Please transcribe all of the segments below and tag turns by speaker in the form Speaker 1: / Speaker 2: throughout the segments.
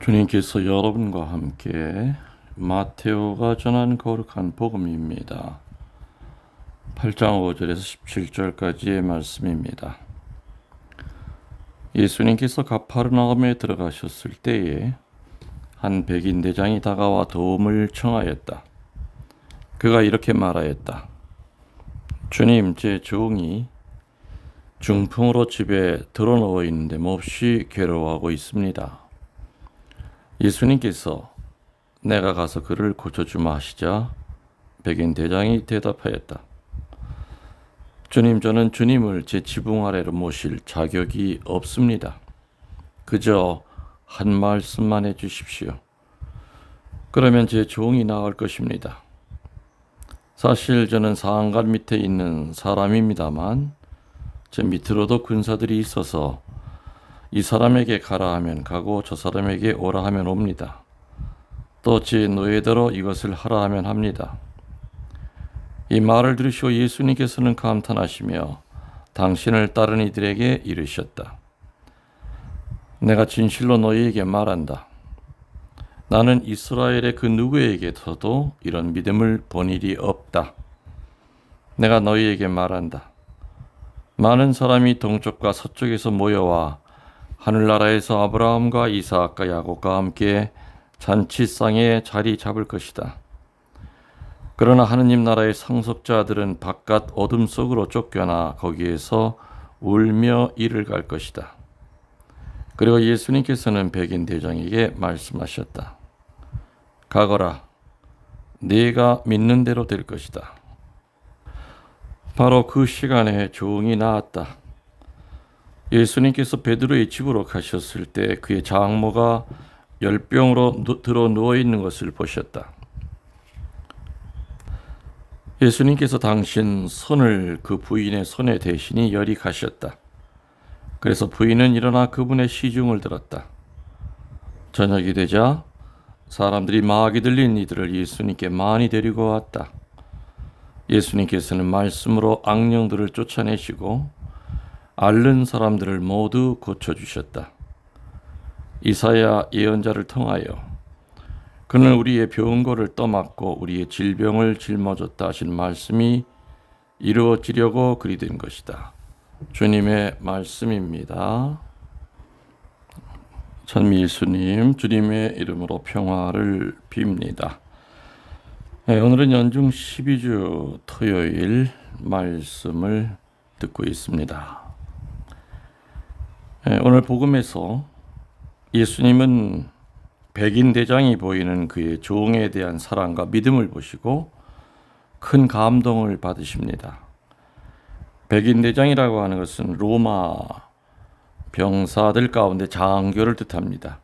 Speaker 1: 주님께서 여러분과 함께 마테오가 전한 거룩한 복음입니다. 8장 5절에서 17절까지의 말씀입니다. 예수님께서 가파르나움에 들어가셨을 때에 한 백인 대장이 다가와 도움을 청하였다. 그가 이렇게 말하였다. 주님, 제 종이 중풍으로 집에 드러누워 있는데 몹시 괴로워하고 있습니다. 예수님께서 내가 가서 그를 고쳐주마 하시자 백인 대장이 대답하였다. 주님, 저는 주님을 제 지붕 아래로 모실 자격이 없습니다. 그저 한 말씀만 해주십시오. 그러면 제 종이 나을 것입니다. 사실 저는 상간 밑에 있는 사람입니다만 제 밑으로도 군사들이 있어서 이 사람에게 가라 하면 가고 저 사람에게 오라 하면 옵니다. 또 제 노예대로 이것을 하라 하면 합니다. 이 말을 들으시고 예수님께서는 감탄하시며 당신을 따른 이들에게 이르셨다. 내가 진실로 너희에게 말한다. 나는 이스라엘의 그 누구에게서도 이런 믿음을 본 일이 없다. 내가 너희에게 말한다. 많은 사람이 동쪽과 서쪽에서 모여와 하늘나라에서 아브라함과 이삭과 야곱과 함께 잔치상에 자리 잡을 것이다. 그러나 하느님 나라의 상속자들은 바깥 어둠 속으로 쫓겨나 거기에서 울며 이를 갈 것이다. 그리고 예수님께서는 백인 대장에게 말씀하셨다. 가거라. 네가 믿는 대로 될 것이다. 바로 그 시간에 종이 나았다. 예수님께서 베드로의 집으로 가셨을 때 그의 장모가 열병으로 들어 누워 있는 것을 보셨다. 예수님께서 당신 손을 그 부인의 손에 대신이 열이 가셨다. 그래서 부인은 일어나 그분의 시중을 들었다. 저녁이 되자 사람들이 마귀 들린 이들을 예수님께 많이 데리고 왔다. 예수님께서는 말씀으로 악령들을 쫓아내시고 앓는 사람들을 모두 고쳐주셨다. 이사야 예언자를 통하여 그는 우리의 병고를 떠맡고 우리의 질병을 짊어졌다 하신 말씀이 이루어지려고 그리 된 것이다. 주님의 말씀입니다. 천미일수님, 주님의 이름으로 평화를 빕니다. 오늘은 연중 12주 토요일 말씀을 듣고 있습니다. 오늘 복음에서 예수님은 백인 대장이 보이는 그의 종에 대한 사랑과 믿음을 보시고 큰 감동을 받으십니다. 백인 대장이라고 하는 것은 로마 병사들 가운데 장교를 뜻합니다.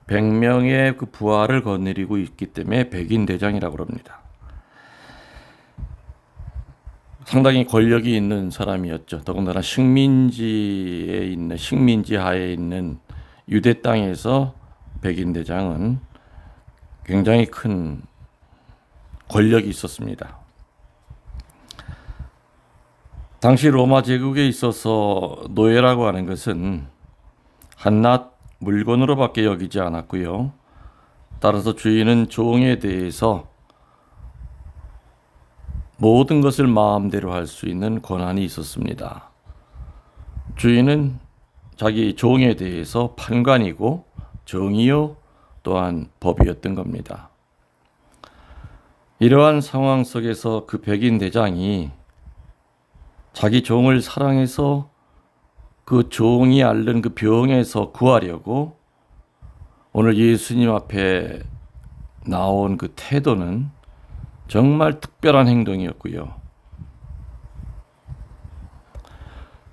Speaker 1: 100명의 그 부하를 거느리고 있기 때문에 백인 대장이라고 합니다. 상당히 권력이 있는 사람이었죠. 더군다나 식민지 하에 있는 유대 땅에서 백인 대장은 굉장히 큰 권력이 있었습니다. 당시 로마 제국에 있어서 노예라고 하는 것은 한낱 물건으로밖에 여기지 않았고요. 따라서 주인은 종에 대해서 모든 것을 마음대로 할 수 있는 권한이 있었습니다. 주인은 자기 종에 대해서 판관이고 정의요 또한 법이었던 겁니다. 이러한 상황 속에서 그 백인 대장이 자기 종을 사랑해서 그 종이 앓는 그 병에서 구하려고 오늘 예수님 앞에 나온 그 태도는 정말 특별한 행동이었고요.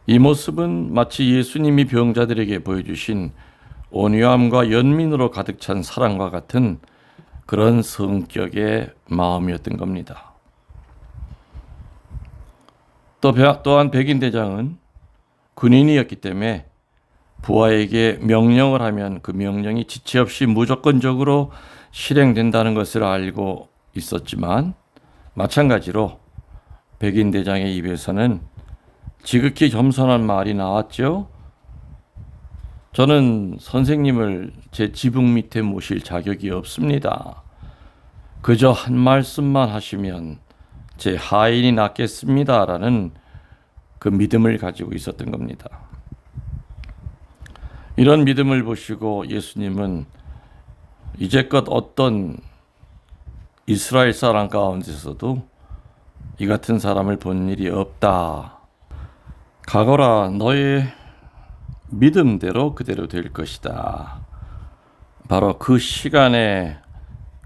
Speaker 1: 이 모습은 마치 예수님이 병자들에게 보여주신 온유함과 연민으로 가득 찬 사랑과 같은 그런 성격의 마음이었던 겁니다. 또한 백인 대장은 군인이었기 때문에 부하에게 명령을 하면 그 명령이 지체 없이 무조건적으로 실행된다는 것을 알고 있었지만 마찬가지로 백인 대장의 입에서는 지극히 겸손한 말이 나왔죠. 저는 선생님을 제 지붕 밑에 모실 자격이 없습니다. 그저 한 말씀만 하시면 제 하인이 낫겠습니다라는 그 믿음을 가지고 있었던 겁니다. 이런 믿음을 보시고 예수님은 이제껏 어떤 이스라엘 사람 가운데서도 이 같은 사람을 본 일이 없다. 가거라, 너의 믿음대로 그대로 될 것이다. 바로 그 시간에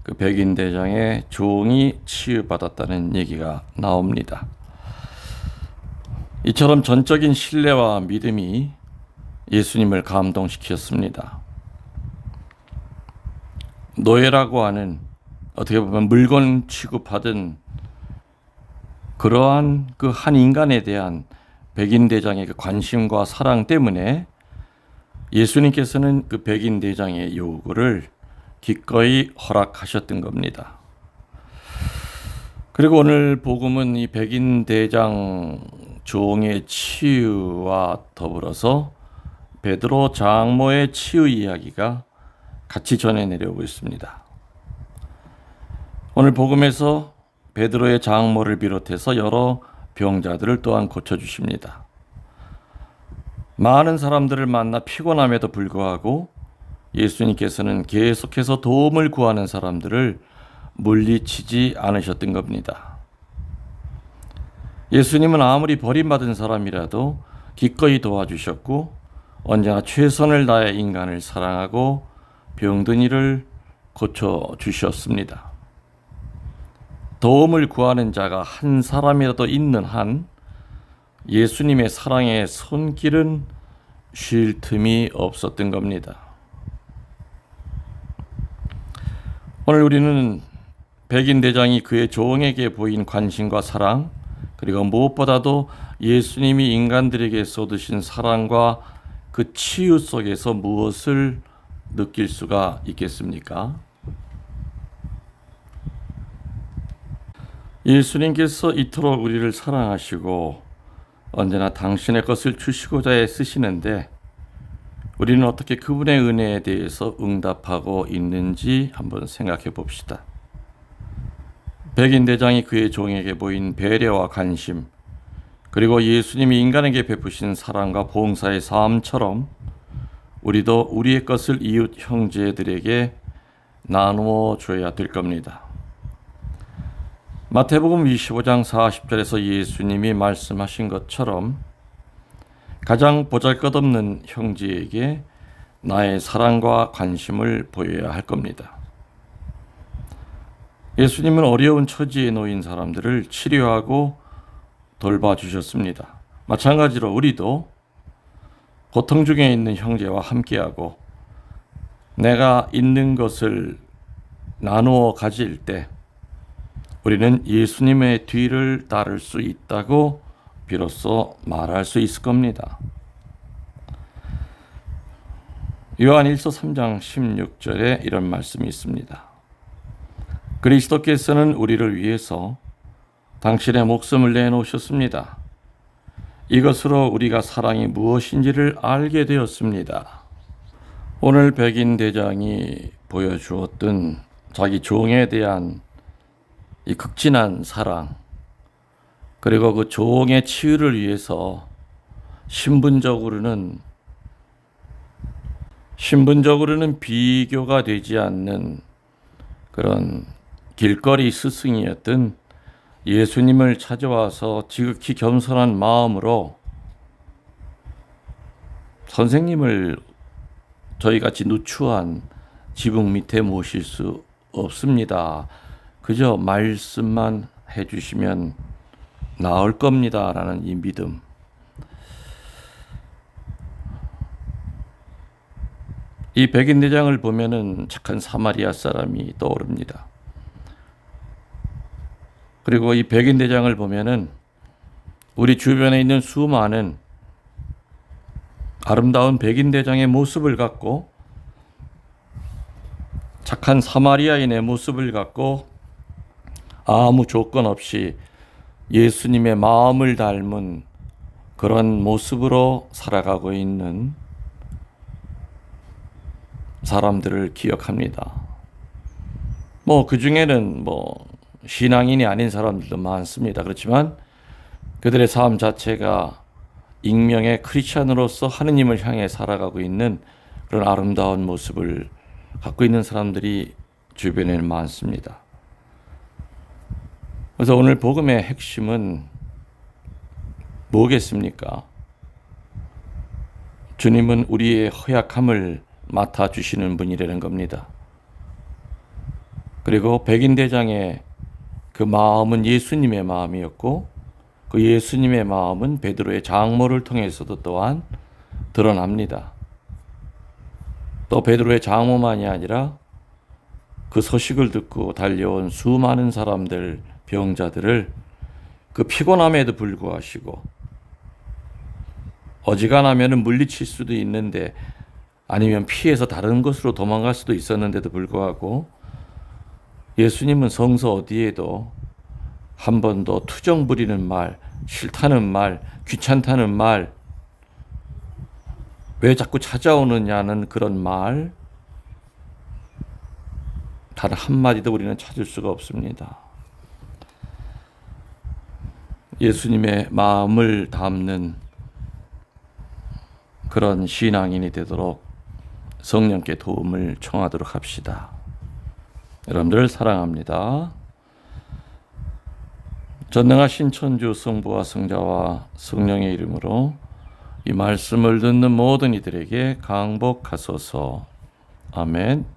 Speaker 1: 그 백인 대장의 종이 치유받았다는 얘기가 나옵니다. 이처럼 전적인 신뢰와 믿음이 예수님을 감동시켰습니다. 노예라고 하는, 어떻게 보면 물건 취급하던 그러한 그 한 인간에 대한 백인 대장의 그 관심과 사랑 때문에 예수님께서는 그 백인 대장의 요구를 기꺼이 허락하셨던 겁니다. 그리고 오늘 복음은 이 백인 대장 종의 치유와 더불어서 베드로 장모의 치유 이야기가 같이 전해 내려오고 있습니다. 오늘 복음에서 베드로의 장모를 비롯해서 여러 병자들을 또한 고쳐주십니다. 많은 사람들을 만나 피곤함에도 불구하고 예수님께서는 계속해서 도움을 구하는 사람들을 물리치지 않으셨던 겁니다. 예수님은 아무리 버림받은 사람이라도 기꺼이 도와주셨고 언제나 최선을 다해 인간을 사랑하고 병든 이를 고쳐주셨습니다. 도움을 구하는 자가 한 사람이라도 있는 한 예수님의 사랑의 손길은 쉴 틈이 없었던 겁니다. 오늘 우리는 백인 대장이 그의 종에게 보인 관심과 사랑, 그리고 무엇보다도 예수님이 인간들에게 쏟으신 사랑과 그 치유 속에서 무엇을 느낄 수가 있겠습니까? 예수님께서 이토록 우리를 사랑하시고 언제나 당신의 것을 주시고자 애쓰시는데 우리는 어떻게 그분의 은혜에 대해서 응답하고 있는지 한번 생각해 봅시다. 백인 대장이 그의 종에게 보인 배려와 관심, 그리고 예수님이 인간에게 베푸신 사랑과 봉사의 삶처럼 우리도 우리의 것을 이웃 형제들에게 나누어 줘야 될 겁니다. 마태복음 25장 40절에서 예수님이 말씀하신 것처럼 가장 보잘것없는 형제에게 나의 사랑과 관심을 보여야 할 겁니다. 예수님은 어려운 처지에 놓인 사람들을 치료하고 돌봐주셨습니다. 마찬가지로 우리도 고통 중에 있는 형제와 함께하고 내가 있는 것을 나누어 가질 때 우리는 예수님의 뒤를 따를 수 있다고 비로소 말할 수 있을 겁니다. 요한일서 3장 16절에 이런 말씀이 있습니다. 그리스도께서는 우리를 위해서 당신의 목숨을 내놓으셨습니다. 이것으로 우리가 사랑이 무엇인지를 알게 되었습니다. 오늘 백인 대장이 보여주었던 자기 종에 대한 이 극진한 사랑, 그리고 그 종의 치유를 위해서 신분적으로는 비교가 되지 않는 그런 길거리 스승이었던 예수님을 찾아와서 지극히 겸손한 마음으로 선생님을 저희같이 누추한 지붕 밑에 모실 수 없습니다. 그저 말씀만 해주시면 나을 겁니다. 라는 이 믿음. 이 백인 대장을 보면은 착한 사마리아 사람이 떠오릅니다. 그리고 이 백인 대장을 보면은 우리 주변에 있는 수많은 아름다운 백인 대장의 모습을 갖고 착한 사마리아인의 모습을 갖고 아무 조건 없이 예수님의 마음을 닮은 그런 모습으로 살아가고 있는 사람들을 기억합니다. 그 중에는 신앙인이 아닌 사람들도 많습니다. 그렇지만 그들의 삶 자체가 익명의 크리스찬으로서 하느님을 향해 살아가고 있는 그런 아름다운 모습을 갖고 있는 사람들이 주변에 많습니다. 그래서 오늘 복음의 핵심은 뭐겠습니까? 주님은 우리의 허약함을 맡아주시는 분이라는 겁니다. 그리고 백인대장의 그 마음은 예수님의 마음이었고 그 예수님의 마음은 베드로의 장모를 통해서도 또한 드러납니다. 또 베드로의 장모만이 아니라 그 소식을 듣고 달려온 수많은 사람들, 병자들을 그 피곤함에도 불구하시고 어지간하면 물리칠 수도 있는데 아니면 피해서 다른 곳으로 도망갈 수도 있었는데도 불구하고 예수님은 성서 어디에도 한 번도 투정 부리는 말, 싫다는 말, 귀찮다는 말, 왜 자꾸 찾아오느냐는 그런 말 단 한마디도 우리는 찾을 수가 없습니다. 예수님의 마음을 담는 그런 신앙인이 되도록 성령께 도움을 청하도록 합시다. 여러분들을 사랑합니다. 전능하신 천주 성부와 성자와 성령의 이름으로 이 말씀을 듣는 모든 이들에게 강복하소서. 아멘.